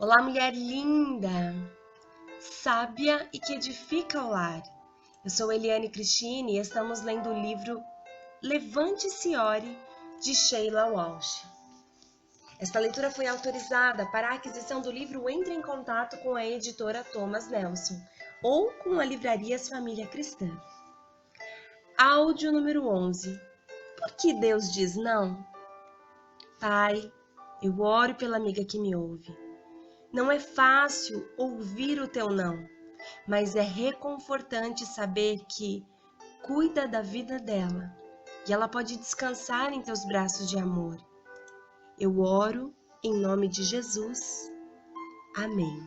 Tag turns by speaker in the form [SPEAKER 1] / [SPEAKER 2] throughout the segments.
[SPEAKER 1] Olá, mulher linda, sábia e que edifica o lar. Eu sou Eliane Cristine e estamos lendo o livro Levante-se e Ore, de Sheila Walsh. Esta leitura foi autorizada. Para a aquisição do livro, entre em contato com a editora Thomas Nelson ou com a Livrarias Família Cristã. Áudio número 11. Por que Deus diz não? Pai, eu oro pela amiga que me ouve. Não é fácil ouvir o teu não, mas é reconfortante saber que cuida da vida dela e ela pode descansar em teus braços de amor. Eu oro em nome de Jesus. Amém.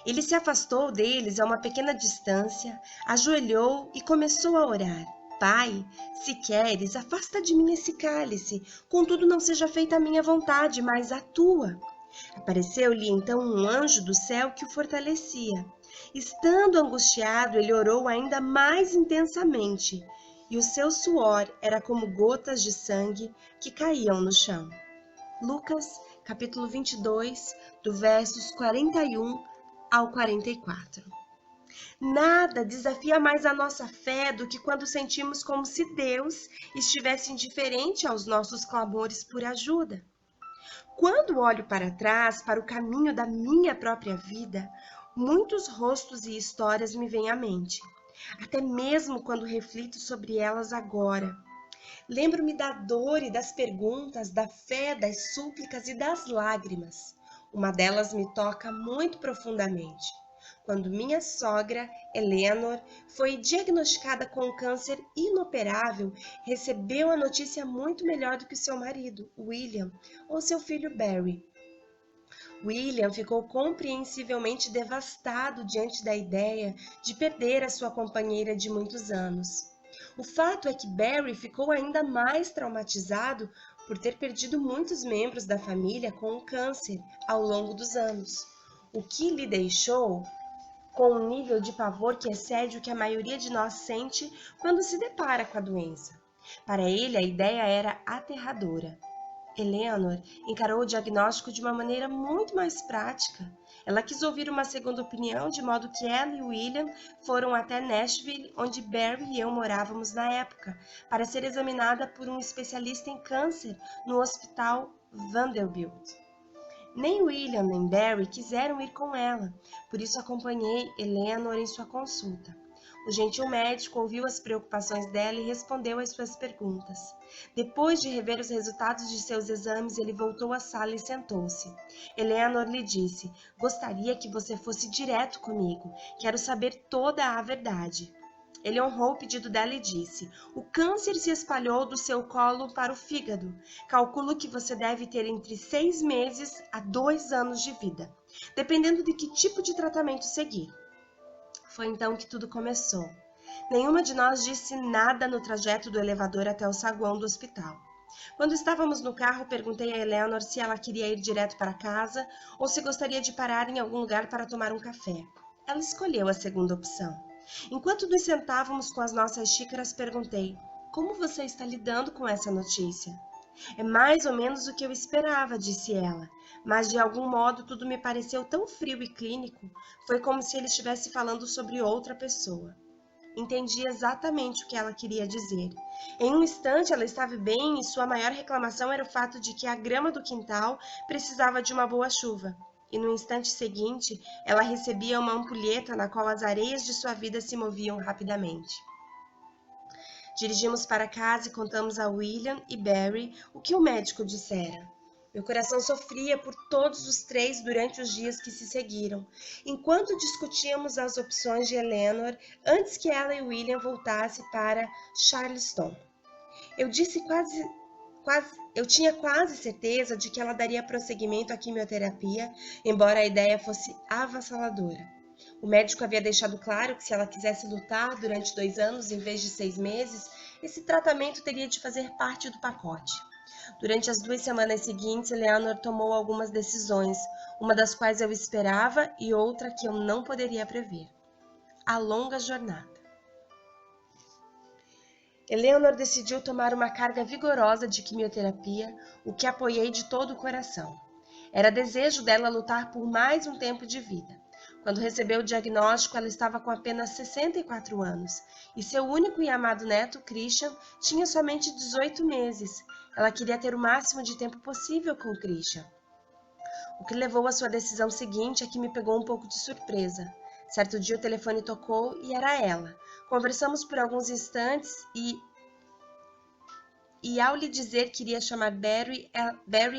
[SPEAKER 1] Ele se afastou deles a uma pequena distância, ajoelhou e começou a orar. Pai, se queres, afasta de mim esse cálice, contudo não seja feita a minha vontade, mas a tua. Apareceu-lhe então um anjo do céu que o fortalecia. Estando angustiado, ele orou ainda mais intensamente, e o seu suor era como gotas de sangue que caíam no chão. Lucas, capítulo 22, do versos 41 ao 44. Nada desafia mais a nossa fé do que quando sentimos como se Deus estivesse indiferente aos nossos clamores por ajuda. Quando olho para trás, para o caminho da minha própria vida, muitos rostos e histórias me vêm à mente, até mesmo quando reflito sobre elas agora. Lembro-me da dor e das perguntas, da fé, das súplicas e das lágrimas. Uma delas me toca muito profundamente. Quando minha sogra, Eleanor, foi diagnosticada com câncer inoperável, recebeu a notícia muito melhor do que seu marido, William, ou seu filho Barry. William ficou compreensivelmente devastado diante da ideia de perder a sua companheira de muitos anos. O fato é que Barry ficou ainda mais traumatizado por ter perdido muitos membros da família com o câncer ao longo dos anos, o que lhe deixou com um nível de pavor que excede o que a maioria de nós sente quando se depara com a doença. Para ele, a ideia era aterradora. Eleanor encarou o diagnóstico de uma maneira muito mais prática. Ela quis ouvir uma segunda opinião, de modo que ela e William foram até Nashville, onde Barry e eu morávamos na época, para ser examinada por um especialista em câncer no Hospital Vanderbilt. Nem William nem Barry quiseram ir com ela, por isso acompanhei Eleanor em sua consulta. O gentil médico ouviu as preocupações dela e respondeu às suas perguntas. Depois de rever os resultados de seus exames, ele voltou à sala e sentou-se. Eleanor lhe disse: "Gostaria que você fosse direto comigo. Quero saber toda a verdade." Ele honrou o pedido dela e disse: "O câncer se espalhou do seu colo para o fígado. Calculo que você deve ter entre 6 meses a 2 anos de vida, dependendo de que tipo de tratamento seguir." Foi então que tudo começou. Nenhuma de nós disse nada no trajeto do elevador até o saguão do hospital. Quando estávamos no carro, perguntei a Eleanor se ela queria ir direto para casa ou se gostaria de parar em algum lugar para tomar um café. Ela escolheu a segunda opção. Enquanto nos sentávamos com as nossas xícaras, perguntei: "Como você está lidando com essa notícia?" "É mais ou menos o que eu esperava", disse ela, mas de algum modo tudo me pareceu tão frio e clínico. Foi como se ele estivesse falando sobre outra pessoa. Entendi exatamente o que ela queria dizer. Em um instante ela estava bem e sua maior reclamação era o fato de que a grama do quintal precisava de uma boa chuva. E no instante seguinte, ela recebia uma ampulheta na qual as areias de sua vida se moviam rapidamente. Dirigimos para casa e contamos a William e Barry o que o médico dissera. Meu coração sofria por todos os três durante os dias que se seguiram, enquanto discutíamos as opções de Eleanor antes que ela e William voltassem para Charleston. Eu tinha quase certeza de que ela daria prosseguimento à quimioterapia, embora a ideia fosse avassaladora. O médico havia deixado claro que se ela quisesse lutar durante 2 anos em vez de 6 meses, esse tratamento teria de fazer parte do pacote. Durante as 2 semanas seguintes, Eleanor tomou algumas decisões, uma das quais eu esperava e outra que eu não poderia prever. A longa jornada. Eleanor decidiu tomar uma carga vigorosa de quimioterapia, o que apoiei de todo o coração. Era desejo dela lutar por mais um tempo de vida. Quando recebeu o diagnóstico, ela estava com apenas 64 anos e seu único e amado neto, Christian, tinha somente 18 meses. Ela queria ter o máximo de tempo possível com Christian. O que levou à sua decisão seguinte é que me pegou um pouco de surpresa. Certo dia o telefone tocou e era ela. Conversamos por alguns instantes e ao lhe dizer que iria chamar Barry,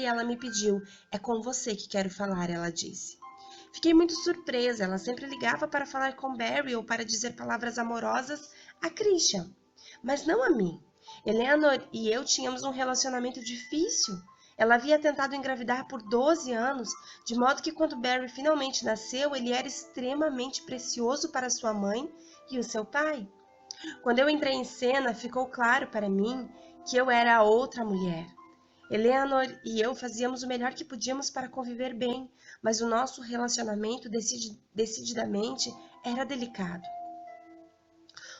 [SPEAKER 1] ela me pediu: "É com você que quero falar", ela disse. Fiquei muito surpresa, ela sempre ligava para falar com Barry ou para dizer palavras amorosas a Christian, mas não a mim. Eleanor e eu tínhamos um relacionamento difícil. Ela havia tentado engravidar por 12 anos, de modo que quando Barry finalmente nasceu, ele era extremamente precioso para sua mãe e o seu pai. Quando eu entrei em cena, ficou claro para mim que eu era a outra mulher. Eleanor e eu fazíamos o melhor que podíamos para conviver bem, mas o nosso relacionamento decididamente era delicado.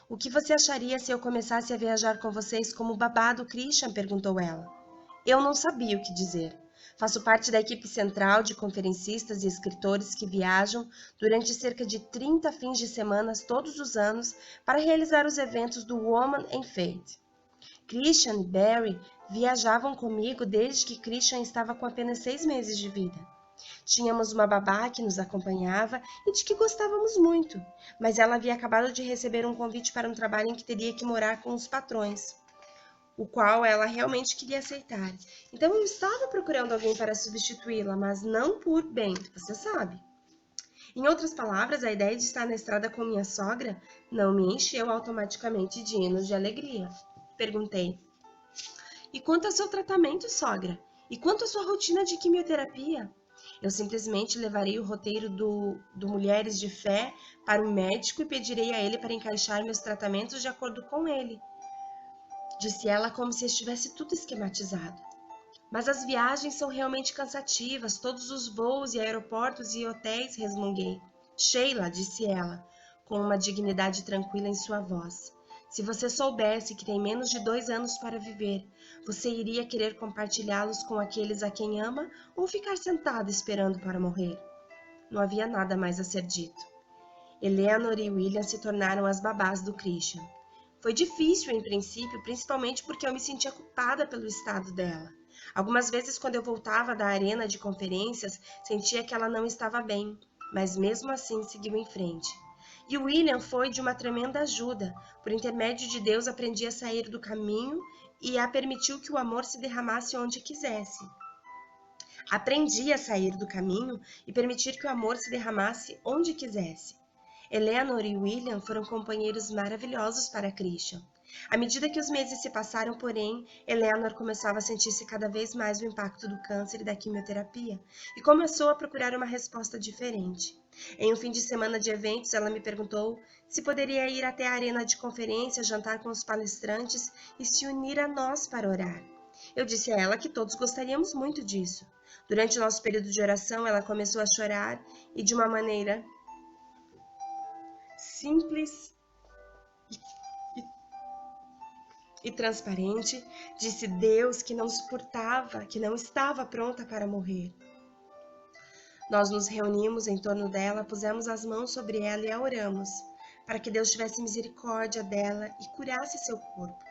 [SPEAKER 1] "O que você acharia se eu começasse a viajar com vocês como babá do Christian?", perguntou ela. Eu não sabia o que dizer. Faço parte da equipe central de conferencistas e escritores que viajam durante cerca de 30 fins de semana todos os anos para realizar os eventos do Woman in Faith. Christian e Barry viajavam comigo desde que Christian estava com apenas 6 meses de vida. Tínhamos uma babá que nos acompanhava e de que gostávamos muito, mas ela havia acabado de receber um convite para um trabalho em que teria que morar com os patrões, o qual ela realmente queria aceitar. Então eu estava procurando alguém para substituí-la, mas não por bem, você sabe. Em outras palavras, a ideia de estar na estrada com minha sogra não me encheu automaticamente de hinos de alegria. Perguntei: "E quanto ao seu tratamento, sogra? E quanto à sua rotina de quimioterapia?" "Eu simplesmente levarei o roteiro do Mulheres de Fé para o médico e pedirei a ele para encaixar meus tratamentos de acordo com ele", disse ela como se estivesse tudo esquematizado. "Mas as viagens são realmente cansativas, todos os voos e aeroportos e hotéis", resmunguei. "Sheila", disse ela, com uma dignidade tranquila em sua voz, "se você soubesse que tem menos de 2 anos para viver, você iria querer compartilhá-los com aqueles a quem ama ou ficar sentada esperando para morrer?" Não havia nada mais a ser dito. Eleanor e William se tornaram as babás do Christian. Foi difícil em princípio, principalmente porque eu me sentia culpada pelo estado dela. Algumas vezes, quando eu voltava da arena de conferências, sentia que ela não estava bem, mas mesmo assim seguiu em frente. E William foi de uma tremenda ajuda. Por intermédio de Deus, aprendi a sair do caminho e a permitir que o amor se derramasse onde quisesse. Aprendi a sair do caminho e permitir que o amor se derramasse onde quisesse. Eleanor e William foram companheiros maravilhosos para Christian. À medida que os meses se passaram, porém, Eleanor começava a sentir-se cada vez mais o impacto do câncer e da quimioterapia e começou a procurar uma resposta diferente. Em um fim de semana de eventos, ela me perguntou se poderia ir até a arena de conferência, jantar com os palestrantes e se unir a nós para orar. Eu disse a ela que todos gostaríamos muito disso. Durante o nosso período de oração, ela começou a chorar e, de uma maneira simples e transparente, disse Deus que não suportava, que não estava pronta para morrer. Nós nos reunimos em torno dela, pusemos as mãos sobre ela e a oramos, para que Deus tivesse misericórdia dela e curasse seu corpo.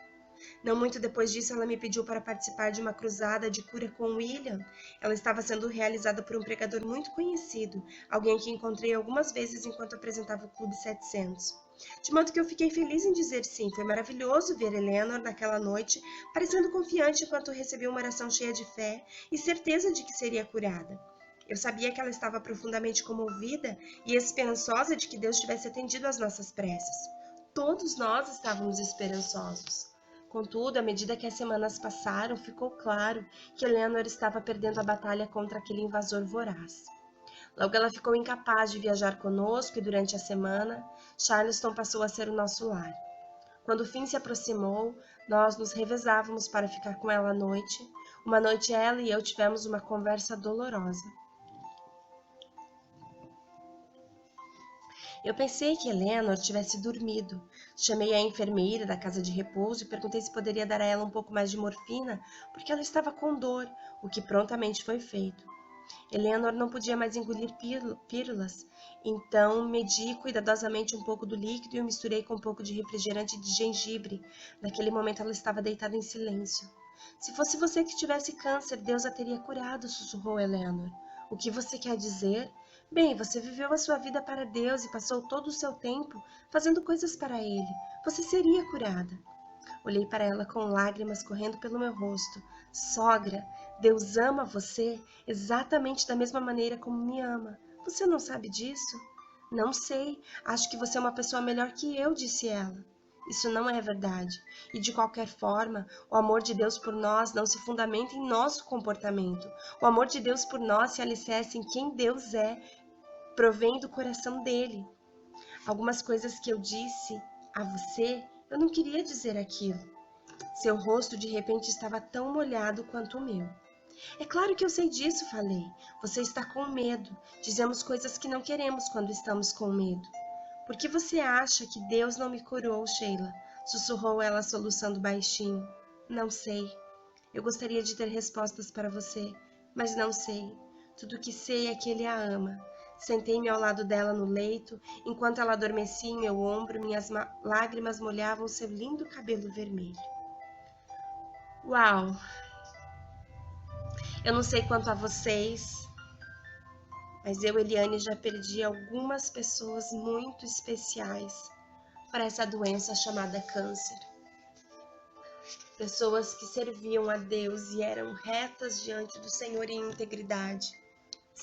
[SPEAKER 1] Não muito depois disso, ela me pediu para participar de uma cruzada de cura com William. Ela estava sendo realizada por um pregador muito conhecido, alguém que encontrei algumas vezes enquanto apresentava o Clube 700. De modo que eu fiquei feliz em dizer sim. Foi maravilhoso ver Eleanor naquela noite, parecendo confiante enquanto recebia uma oração cheia de fé e certeza de que seria curada. Eu sabia que ela estava profundamente comovida e esperançosa de que Deus tivesse atendido às nossas preces. Todos nós estávamos esperançosos. Contudo, à medida que as semanas passaram, ficou claro que Eleanor estava perdendo a batalha contra aquele invasor voraz. Logo ela ficou incapaz de viajar conosco e durante a semana, Charleston passou a ser o nosso lar. Quando o fim se aproximou, nós nos revezávamos para ficar com ela à noite. Uma noite ela e eu tivemos uma conversa dolorosa. Eu pensei que Eleanor tivesse dormido. Chamei a enfermeira da casa de repouso e perguntei se poderia dar a ela um pouco mais de morfina, porque ela estava com dor, o que prontamente foi feito. Eleanor não podia mais engolir pílulas, então medi cuidadosamente um pouco do líquido e o misturei com um pouco de refrigerante de gengibre. Naquele momento ela estava deitada em silêncio. Se fosse você que tivesse câncer, Deus a teria curado, sussurrou Eleanor. O que você quer dizer? Bem, você viveu a sua vida para Deus e passou todo o seu tempo fazendo coisas para Ele. Você seria curada. Olhei para ela com lágrimas correndo pelo meu rosto. Sogra, Deus ama você exatamente da mesma maneira como me ama. Você não sabe disso? Não sei. Acho que você é uma pessoa melhor que eu, disse ela. Isso não é verdade. E de qualquer forma, o amor de Deus por nós não se fundamenta em nosso comportamento. O amor de Deus por nós se alicerça em quem Deus é, provém do coração dele. Algumas coisas que eu disse a você, eu não queria dizer aquilo. Seu rosto de repente estava tão molhado quanto o meu. É claro que eu sei disso, falei. Você está com medo. Dizemos coisas que não queremos quando estamos com medo. Por que você acha que Deus não me curou, Sheila? Sussurrou ela soluçando baixinho. Não sei. Eu gostaria de ter respostas para você, mas não sei. Tudo o que sei é que Ele a ama. Sentei-me ao lado dela no leito, enquanto ela adormecia em meu ombro, minhas lágrimas molhavam seu lindo cabelo vermelho. Uau! Eu não sei quanto a vocês, mas eu, Eliane, já perdi algumas pessoas muito especiais para essa doença chamada câncer. Pessoas que serviam a Deus e eram retas diante do Senhor em integridade.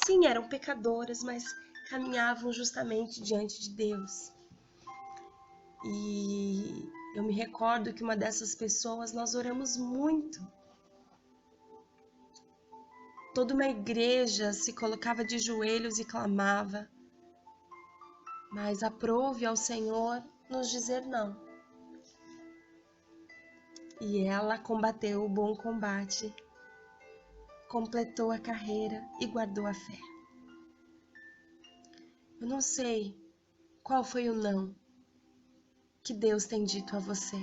[SPEAKER 1] Sim, eram pecadoras, mas caminhavam justamente diante de Deus. E eu me recordo que uma dessas pessoas nós oramos muito. Toda uma igreja se colocava de joelhos e clamava. Mas aprove ao Senhor nos dizer não. E ela combateu o bom combate, completou a carreira e guardou a fé. Eu não sei qual foi o não que Deus tem dito a você,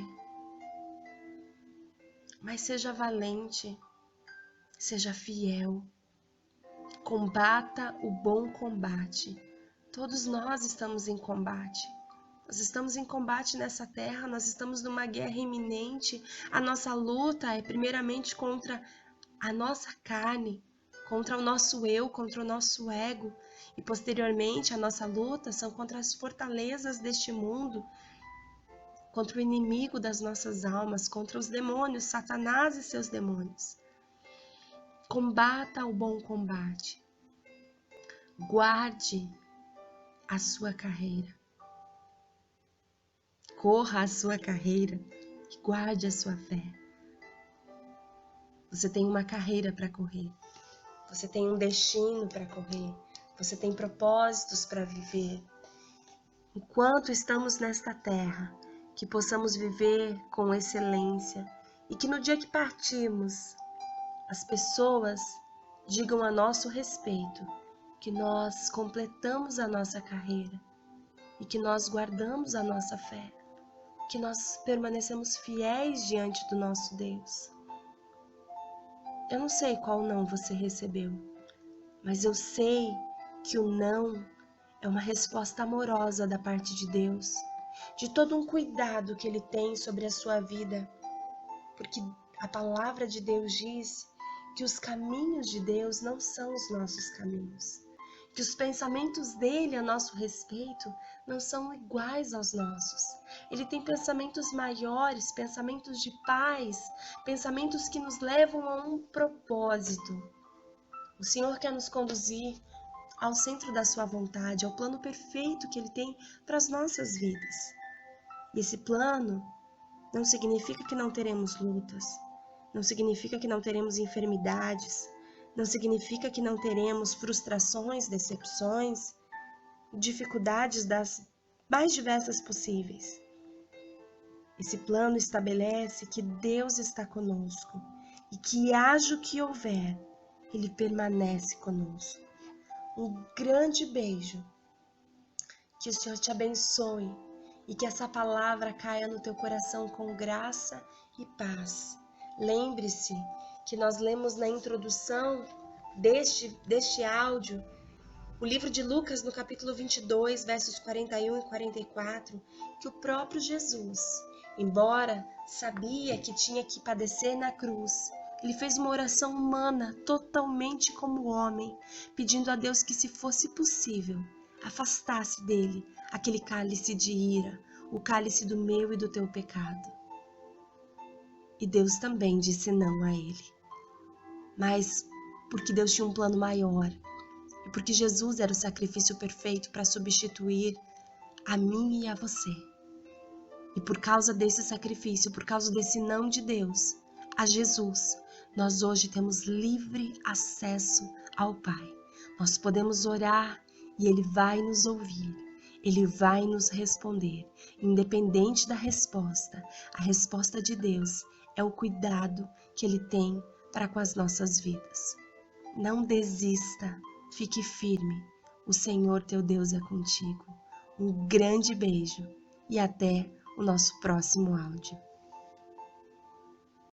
[SPEAKER 1] mas seja valente, seja fiel, combata o bom combate. Todos nós estamos em combate. Nós estamos em combate nessa terra, nós estamos numa guerra iminente. A nossa luta é primeiramente contra a nossa carne, contra o nosso eu, contra o nosso ego. E posteriormente a nossa luta são contra as fortalezas deste mundo, contra o inimigo das nossas almas, contra os demônios, Satanás e seus demônios. Combata o bom combate. Guarde a sua carreira. Corra a sua carreira e guarde a sua fé. Você tem uma carreira para correr. Você tem um destino para correr. Você tem propósitos para viver. Enquanto estamos nesta terra, que possamos viver com excelência e que no dia que partirmos, as pessoas digam a nosso respeito que nós completamos a nossa carreira e que nós guardamos a nossa fé, que nós permanecemos fiéis diante do nosso Deus. Eu não sei qual não você recebeu, mas eu sei que o não é uma resposta amorosa da parte de Deus, de todo um cuidado que Ele tem sobre a sua vida, porque a palavra de Deus diz que os caminhos de Deus não são os nossos caminhos, que os pensamentos dele a nosso respeito não são iguais aos nossos. Ele tem pensamentos maiores, pensamentos de paz, pensamentos que nos levam a um propósito. O Senhor quer nos conduzir ao centro da sua vontade, ao plano perfeito que Ele tem para as nossas vidas. E esse plano não significa que não teremos lutas, não significa que não teremos enfermidades, não significa que não teremos frustrações, decepções, dificuldades das mais diversas possíveis. Esse plano estabelece que Deus está conosco e que haja o que houver, Ele permanece conosco. Um grande beijo, que o Senhor te abençoe e que essa palavra caia no teu coração com graça e paz. Lembre-se que nós lemos na introdução deste áudio, o livro de Lucas, no capítulo 22, versos 41 e 44, que o próprio Jesus, embora sabia que tinha que padecer na cruz, ele fez uma oração humana, totalmente como homem, pedindo a Deus que, se fosse possível, afastasse dele aquele cálice de ira, o cálice do meu e do teu pecado. E Deus também disse não a ele. Mas porque Deus tinha um plano maior, e porque Jesus era o sacrifício perfeito para substituir a mim e a você. E por causa desse sacrifício, por causa desse não de Deus a Jesus, nós hoje temos livre acesso ao Pai. Nós podemos orar e Ele vai nos ouvir. Ele vai nos responder, independente da resposta. A resposta de Deus é o cuidado que Ele tem para com as nossas vidas. Não desista, fique firme. O Senhor teu Deus é contigo. Um grande beijo e até o nosso próximo áudio.